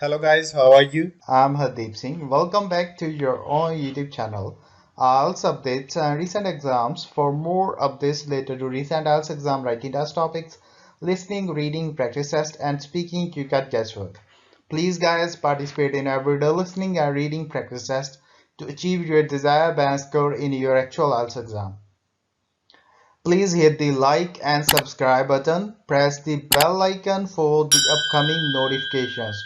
Hello guys, how are you? I'm Hardeep Singh. Welcome back to your own YouTube channel. IELTS updates and recent exams. For more updates related to recent IELTS exam writing test topics, listening, reading, practice test, and speaking, you got guesswork. Please, guys, participate in everyday listening and reading practice test to achieve your desired band score in your actual IELTS exam. Please hit the like and subscribe button. Press the bell icon for the upcoming notifications.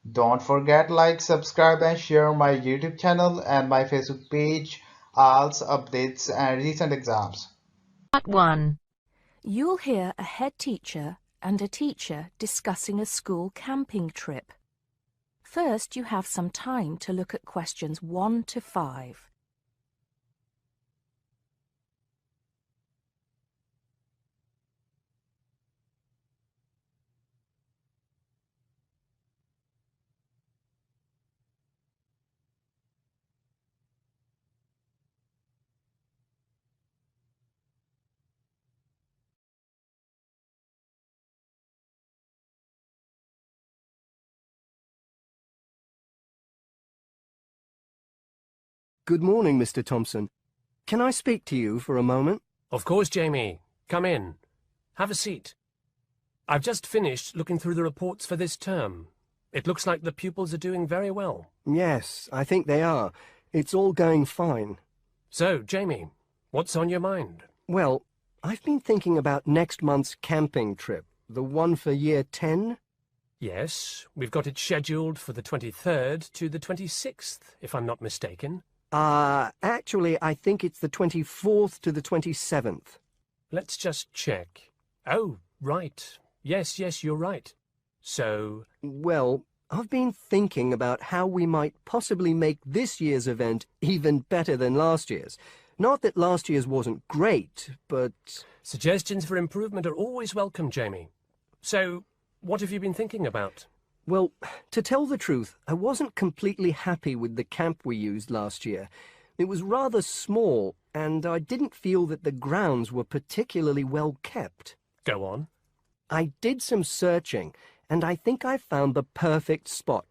Don't forget like, subscribe and share my YouTube channel and my Facebook page, IELTS updates and recent exams. Part 1. You'll hear a head teacher and a teacher discussing a school camping trip. First, you have some time to look at questions 1 to 5. Good morning, Mr. Thompson. Can I speak to you for a moment? Of course, Jamie. Come in. Have a seat. I've just finished looking through the reports for this term. It looks like the pupils are doing very well. Yes, I think they are. It's all going fine. So, Jamie, what's on your mind? Well, I've been thinking about next month's camping trip, the one for year 10. Yes, we've got it scheduled for the 23rd to the 26th, if I'm not mistaken. Actually, I think it's the 24th to the 27th. Let's just check. Oh, right. Yes, you're right. So, Well, I've been thinking about how we might possibly make this year's event even better than last year's. Not that last year's wasn't great, but... suggestions for improvement are always welcome, Jamie. So, what have you been thinking about? Well, to tell the truth, I wasn't completely happy with the camp we used last year. It was rather small, and I didn't feel that the grounds were particularly well kept. Go on. I did some searching, and I think I found the perfect spot.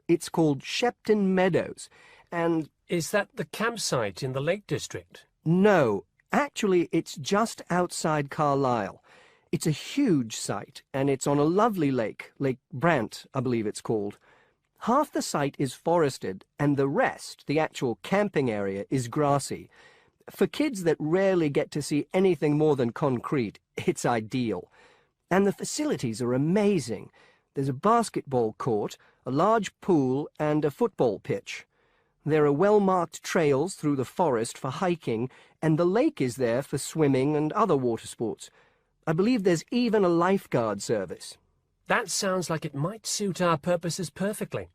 It's called Shepton Meadows, and... Is that the campsite in the Lake District? No, actually it's just outside Carlisle. It's a huge site, and it's on a lovely lake, Lake Brant, I believe it's called. Half the site is forested, and the rest, the actual camping area, is grassy. For kids that rarely get to see anything more than concrete, it's ideal. And the facilities are amazing. There's a basketball court, a large pool, and a football pitch. There are well-marked trails through the forest for hiking, and the lake is there for swimming and other water sports. I believe there's even a lifeguard service. That sounds like it might suit our purposes perfectly.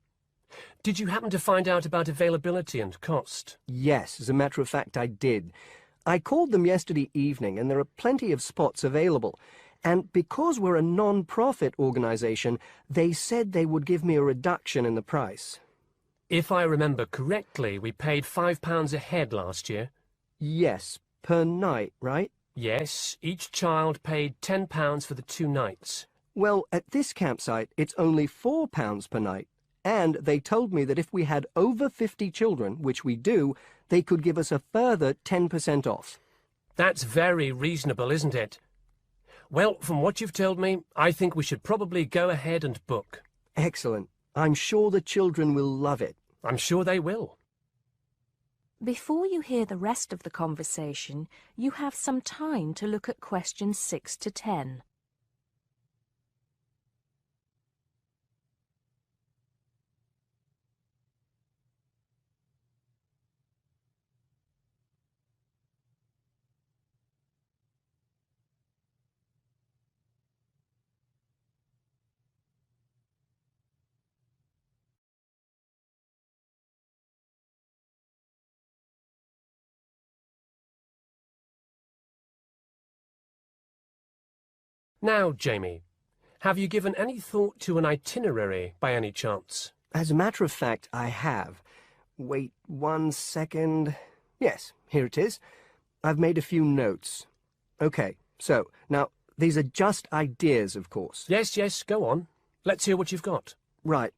Did you happen to find out about availability and cost? Yes, as a matter of fact, I did. I called them yesterday evening, and there are plenty of spots available. And because we're a non-profit organization, they said they would give me a reduction in the price. If I remember correctly, we paid £5 a head last year. Yes, per night, right? Yes, each child paid £10 for the 2 nights. Well, at this campsite, it's only £4 per night. And they told me that if we had over 50 children, which we do, they could give us a further 10% off. That's very reasonable, isn't it? Well, from what you've told me, I think we should probably go ahead and book. Excellent. I'm sure the children will love it. I'm sure they will. Before you hear the rest of the conversation, you have some time to look at questions 6 to 10. Now, Jamie, have you given any thought to an itinerary by any chance? As a matter of fact, I have. Wait 1 second. Yes, here it is. I've made a few notes. Okay, so, now, these are just ideas, of course. Yes, go on. Let's hear what you've got. Right.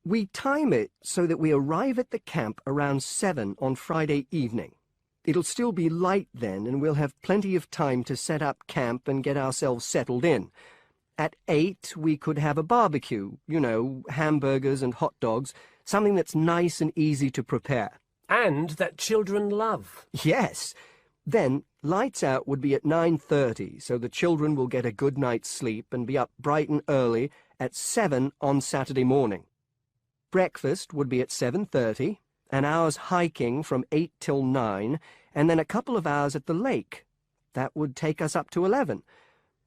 We time it so that we arrive at the camp around 7 on Friday evening. It'll still be light then, and we'll have plenty of time to set up camp and get ourselves settled in. At 8, we could have a barbecue, you know, hamburgers and hot dogs, something that's nice and easy to prepare. And that children love. Yes. Then, lights out would be at 9:30, so the children will get a good night's sleep and be up bright and early at 7 on Saturday morning. Breakfast would be at 7:30, an hour's hiking from 8 till 9, and then a couple of hours at the lake. That would take us up to 11.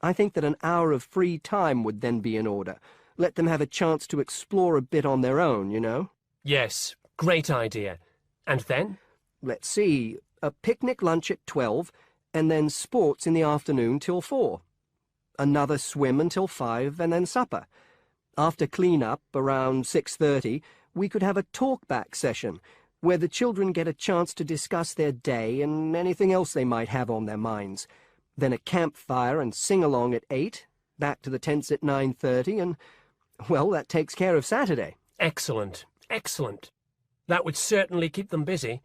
I think that an hour of free time would then be in order. Let them have a chance to explore a bit on their own, you know. Yes, great idea. And then? Let's see, a picnic lunch at 12, and then sports in the afternoon till 4. Another swim until 5, and then supper. After clean-up, around 6:30, we could have a talk-back session, where the children get a chance to discuss their day and anything else they might have on their minds. Then a campfire and sing-along at 8, back to the tents at 9:30, and, well, that takes care of Saturday. Excellent, excellent. That would certainly keep them busy.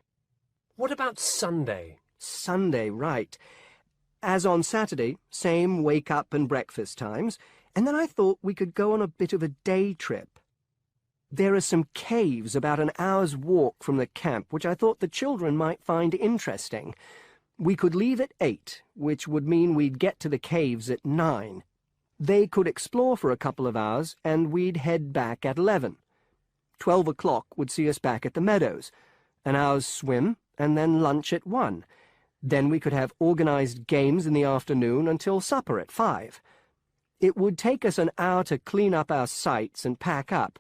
What about Sunday? Sunday, right. As on Saturday, same wake-up and breakfast times, and then I thought we could go on a bit of a day trip. There are some caves about an hour's walk from the camp, which I thought the children might find interesting. We could leave at 8, which would mean we'd get to the caves at 9. They could explore for a couple of hours, and we'd head back at 11. 12 o'clock would see us back at the meadows. An hour's swim, and then lunch at 1. Then we could have organized games in the afternoon until supper at 5. It would take us an hour to clean up our sights and pack up.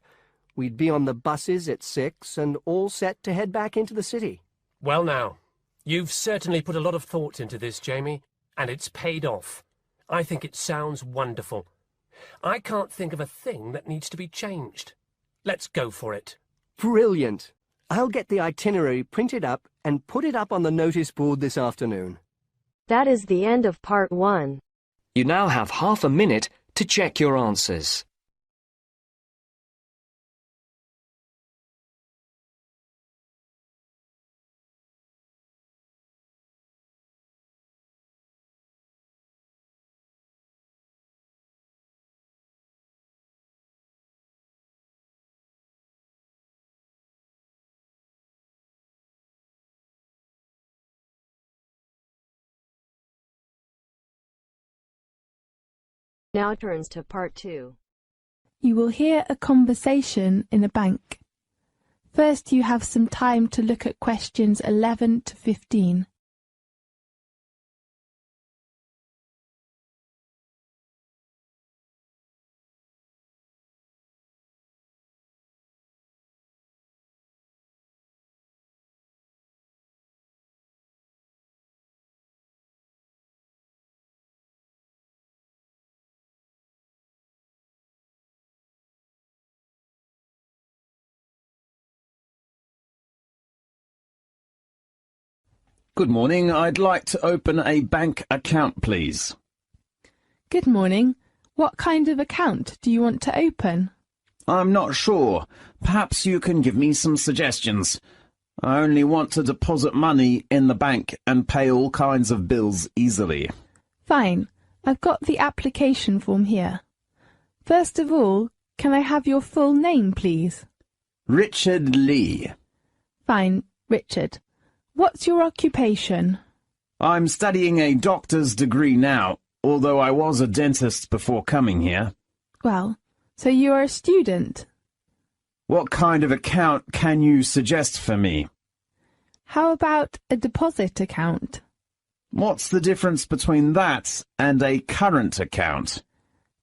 We'd be on the buses at 6 and all set to head back into the city. Well now, you've certainly put a lot of thought into this, Jamie, and it's paid off. I think it sounds wonderful. I can't think of a thing that needs to be changed. Let's go for it. Brilliant. I'll get the itinerary printed up and put it up on the notice board this afternoon. That is the end of part 1. You now have half a minute to check your answers. Now turns to part 2. You will hear a conversation in a bank. First, you have some time to look at questions 11 to 15. Good morning. I'd like to open a bank account, please. Good morning. What kind of account do you want to open? I'm not sure. Perhaps you can give me some suggestions. I only want to deposit money in the bank and pay all kinds of bills easily. Fine. I've got the application form here. First of all, can I have your full name, please? Richard Lee. Fine, Richard. What's your occupation? I'm studying a doctor's degree now, although I was a dentist before coming here. Well, so you are a student. What kind of account can you suggest for me? How about a deposit account? What's the difference between that and a current account?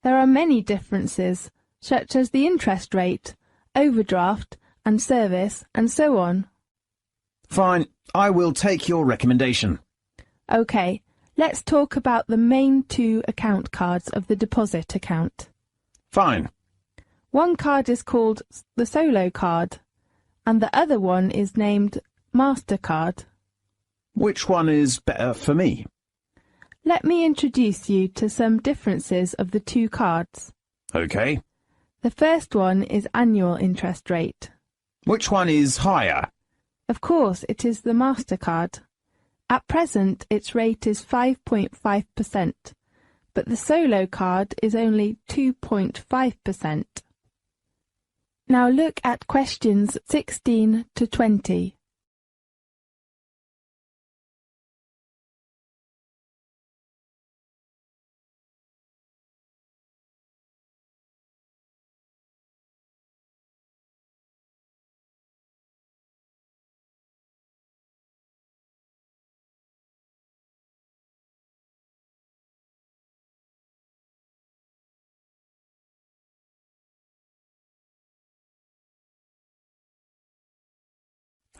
There are many differences, such as the interest rate, overdraft and service, and so on. Fine, I will take your recommendation. OK, let's talk about the main 2 account cards of the deposit account. Fine. One card is called the Solo card, and the other one is named MasterCard. Which one is better for me? Let me introduce you to some differences of the 2 cards. OK. The first one is annual interest rate. Which one is higher? Of course, it is the MasterCard. At present, its rate is 5.5%, but the Solo card is only 2.5%. Now look at questions 16 to 20.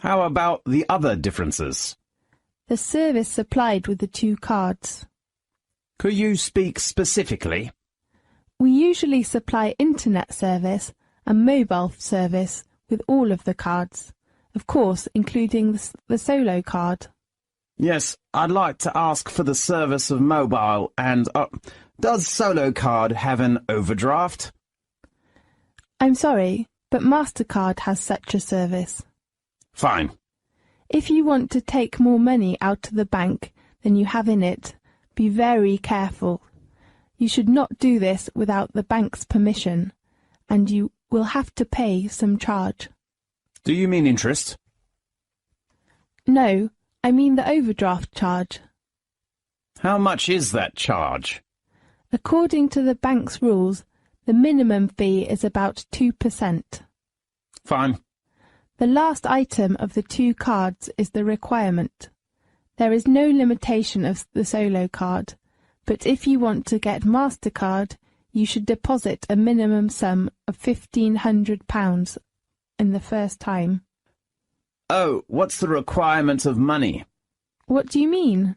How about the other differences? The service supplied with the two cards. Could you speak specifically? We usually supply internet service and mobile service with all of the cards, of course including the Solo card. Yes, I'd like to ask for the service of mobile and... does Solo card have an overdraft? I'm sorry, but MasterCard has such a service. Fine. If you want to take more money out of the bank than you have in it, be very careful. You should not do this without the bank's permission, and you will have to pay some charge. Do you mean interest? No, I mean the overdraft charge. How much is that charge? According to the bank's rules, the minimum fee is about 2%. Fine. The last item of the two cards is the requirement. There is no limitation of the Solo card, but if you want to get MasterCard, you should deposit a minimum sum of £1,500 in the first time. Oh, what's the requirement of money? What do you mean?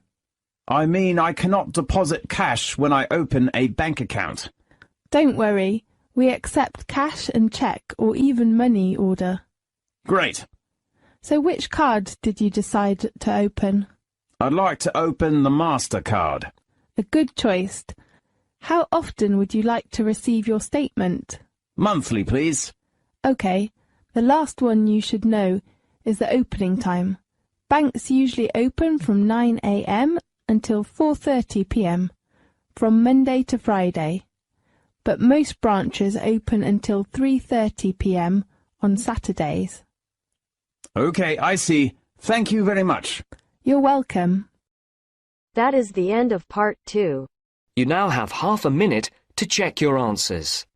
I mean I cannot deposit cash when I open a bank account. Don't worry, we accept cash and cheque or even money order. Great. So which card did you decide to open? I'd like to open the MasterCard. A good choice. How often would you like to receive your statement? Monthly, please. OK, the last one you should know is the opening time. Banks usually open from 9 a.m. until 4:30 p.m. from Monday to Friday, but most branches open until 3:30 p.m. on Saturdays. OK, I see. Thank you very much. You're welcome. That is the end of part 2. You now have half a minute to check your answers.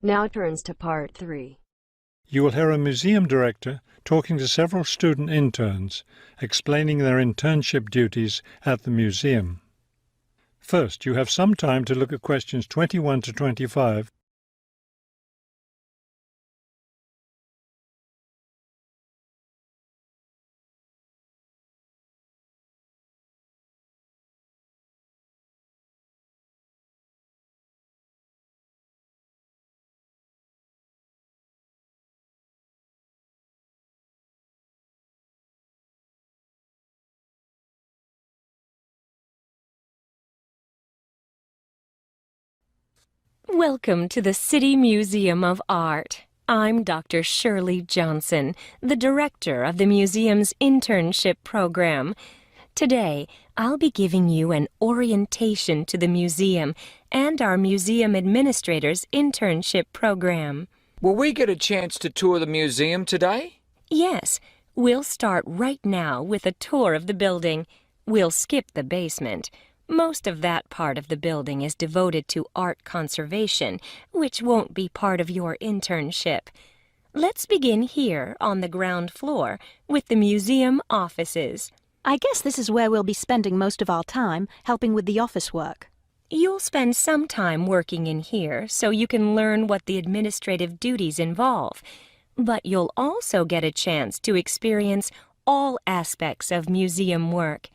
Now turns to part 3. You will hear a museum director talking to several student interns, explaining their internship duties at the museum. First, you have some time to look at questions 21 to 25. Welcome to the City Museum of Art. I'm Dr. Shirley Johnson, the director of the museum's internship program. Today, I'll be giving you an orientation to the museum and our museum administrator's internship program. Will we get a chance to tour the museum today? Yes, we'll start right now with a tour of the building. We'll skip the basement. Most of that part of the building is devoted to art conservation, which won't be part of your internship. Let's begin here on the ground floor with the museum offices. I guess this is where we'll be spending most of our time, helping with the office work. You'll spend some time working in here so you can learn what the administrative duties involve, but you'll also get a chance to experience all aspects of museum work.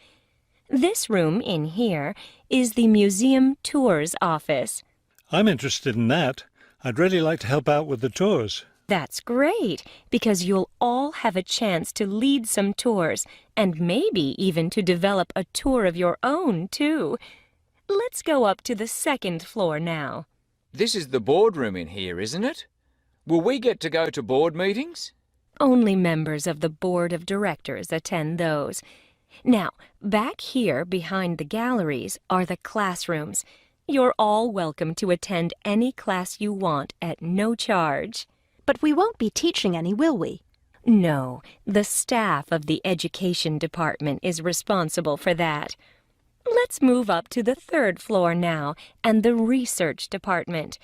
This room in here is the Museum Tours office. I'm interested in that. I'd really like to help out with the tours. That's great, because you'll all have a chance to lead some tours and maybe even to develop a tour of your own, too. Let's go up to the second floor now. This is the boardroom in here, isn't it? Will we get to go to board meetings? Only members of the board of directors attend those. Now, back here behind the galleries are the classrooms. You're all welcome to attend any class you want at no charge. But we won't be teaching any, will we? No, the staff of the education department is responsible for that. Let's move up to the third floor now and the research department.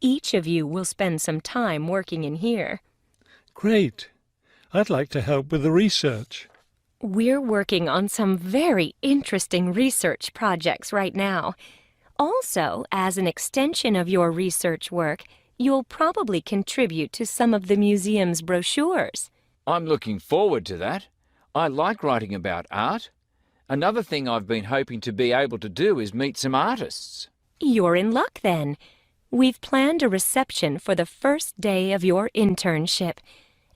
Each of you will spend some time working in here. Great. I'd like to help with the research. We're working on some very interesting research projects right now. Also, as an extension of your research work, you'll probably contribute to some of the museum's brochures. I'm looking forward to that. I like writing about art. Another thing I've been hoping to be able to do is meet some artists. You're in luck then. We've planned a reception for the first day of your internship,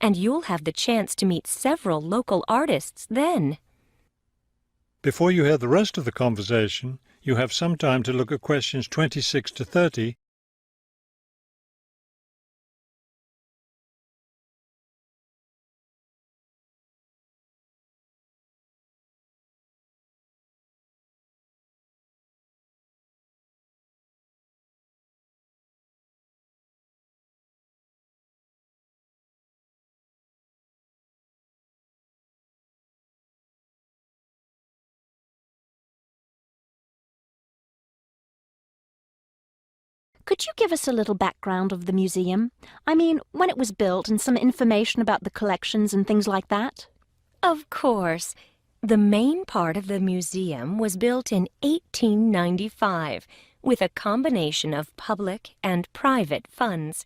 and you'll have the chance to meet several local artists then. Before you hear the rest of the conversation, you have some time to look at questions 26 to 30. Could you give us a little background of the museum? I mean, when it was built and some information about the collections and things like that? Of course. The main part of the museum was built in 1895 with a combination of public and private funds.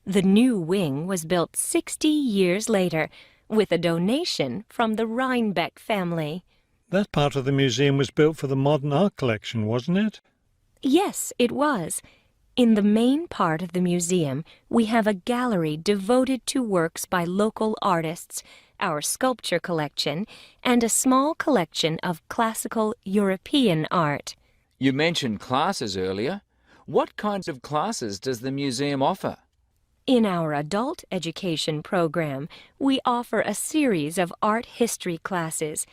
The new wing was built 60 years later with a donation from the Rhinebeck family. That part of the museum was built for the modern art collection, wasn't it? Yes, it was. In the main part of the museum, we have a gallery devoted to works by local artists, our sculpture collection, and a small collection of classical European art. You mentioned classes earlier. What kinds of classes does the museum offer? In our adult education program, we offer a series of art history classes,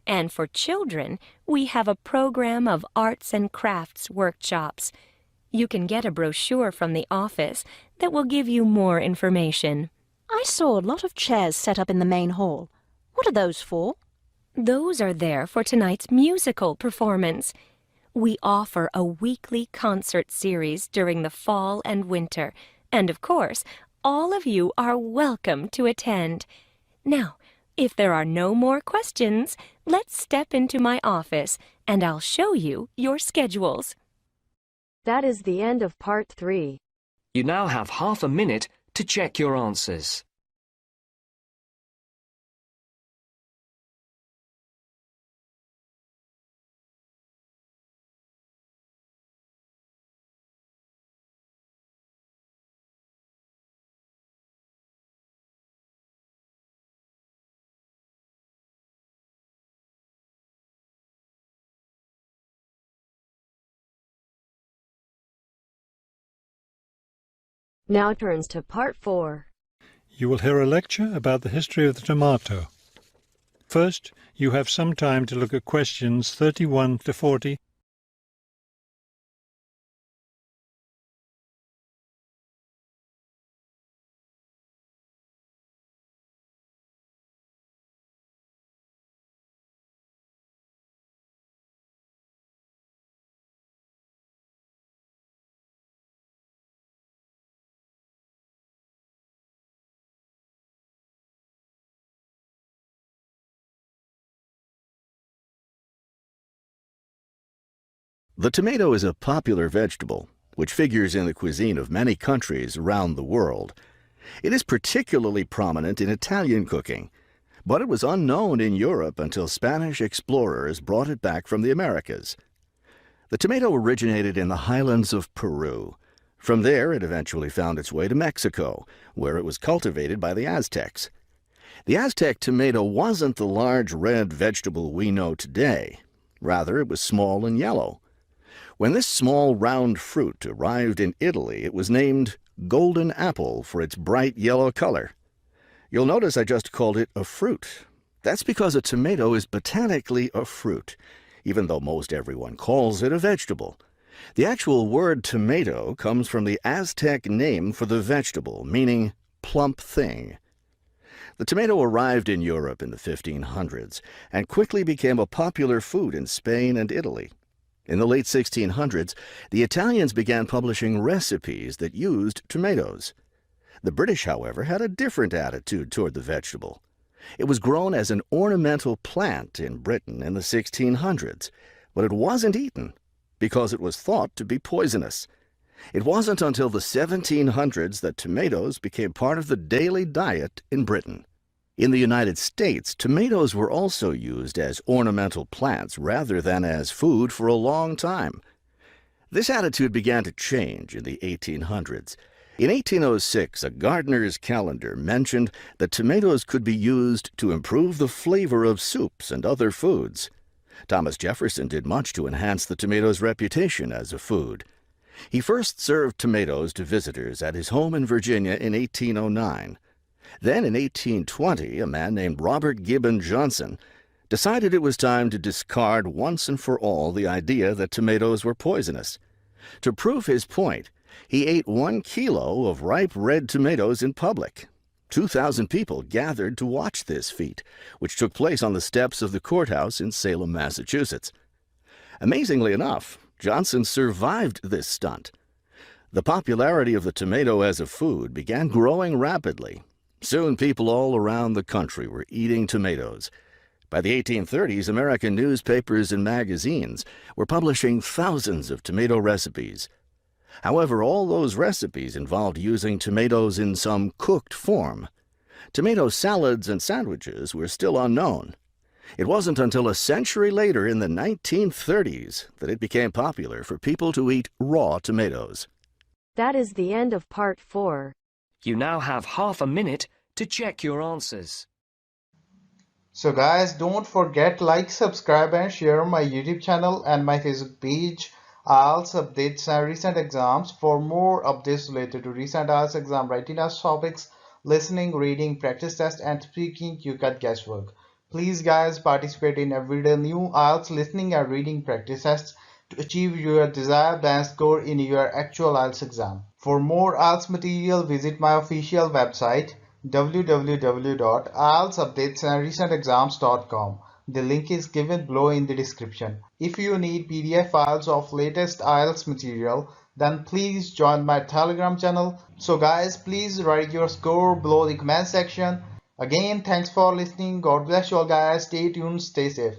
and for children, we have a program of arts and crafts workshops. You can get a brochure from the office that will give you more information. I saw a lot of chairs set up in the main hall. What are those for? Those are there for tonight's musical performance. We offer a weekly concert series during the fall and winter, and of course, all of you are welcome to attend. Now, if there are no more questions, let's step into my office and I'll show you your schedules. That is the end of part 3. You now have half a minute to check your answers. Now turns to part 4. You will hear a lecture about the history of the tomato. First, you have some time to look at questions 31 to 40 The tomato is a popular vegetable, which figures in the cuisine of many countries around the world. It is particularly prominent in Italian cooking, but it was unknown in Europe until Spanish explorers brought it back from the Americas. The tomato originated in the highlands of Peru. From there, it eventually found its way to Mexico, where it was cultivated by the Aztecs. The Aztec tomato wasn't the large red vegetable we know today. Rather, it was small and yellow. When this small round fruit arrived in Italy, it was named golden apple for its bright yellow color. You'll notice I just called it a fruit. That's because a tomato is botanically a fruit, even though most everyone calls it a vegetable. The actual word tomato comes from the Aztec name for the vegetable, meaning plump thing. The tomato arrived in Europe in the 1500s and quickly became a popular food in Spain and Italy. In the late 1600s, the Italians began publishing recipes that used tomatoes. The British, however, had a different attitude toward the vegetable. It was grown as an ornamental plant in Britain in the 1600s, but it wasn't eaten because it was thought to be poisonous. It wasn't until the 1700s that tomatoes became part of the daily diet in Britain. In the United States, tomatoes were also used as ornamental plants rather than as food for a long time. This attitude began to change in the 1800s. In 1806, a gardener's calendar mentioned that tomatoes could be used to improve the flavor of soups and other foods. Thomas Jefferson did much to enhance the tomato's reputation as a food. He first served tomatoes to visitors at his home in Virginia in 1809. Then in 1820, a man named Robert Gibbon Johnson decided it was time to discard once and for all the idea that tomatoes were poisonous. To prove his point, he ate 1 kilo of ripe red tomatoes in public. 2,000 people gathered to watch this feat, which took place on the steps of the courthouse in Salem, Massachusetts. Amazingly enough, Johnson survived this stunt. The popularity of the tomato as a food began growing rapidly. Soon people all around the country were eating tomatoes. By the 1830s, American newspapers and magazines were publishing thousands of tomato recipes. However, all those recipes involved using tomatoes in some cooked form. Tomato salads and sandwiches were still unknown. It wasn't until a century later, in the 1930s, that it became popular for people to eat raw tomatoes. That is the end of part 4. You now have half a minute to check your answers. So guys, don't forget like, subscribe and share my YouTube channel and my Facebook page, IELTS updates and recent exams. For more updates related to recent IELTS exam writing test topics, listening, reading, practice test and speaking, you got guesswork. Please guys, participate in everyday new IELTS listening and reading practice tests to achieve your desired band score in your actual IELTS exam. For more IELTS material, visit my official website www.ieltsupdatesandrecentexams.com. The link is given below in the description. If you need PDF files of latest IELTS material, then please join my Telegram channel. So guys, please write your score below the comment section. Again, thanks for listening. God bless you all guys. Stay tuned, stay safe.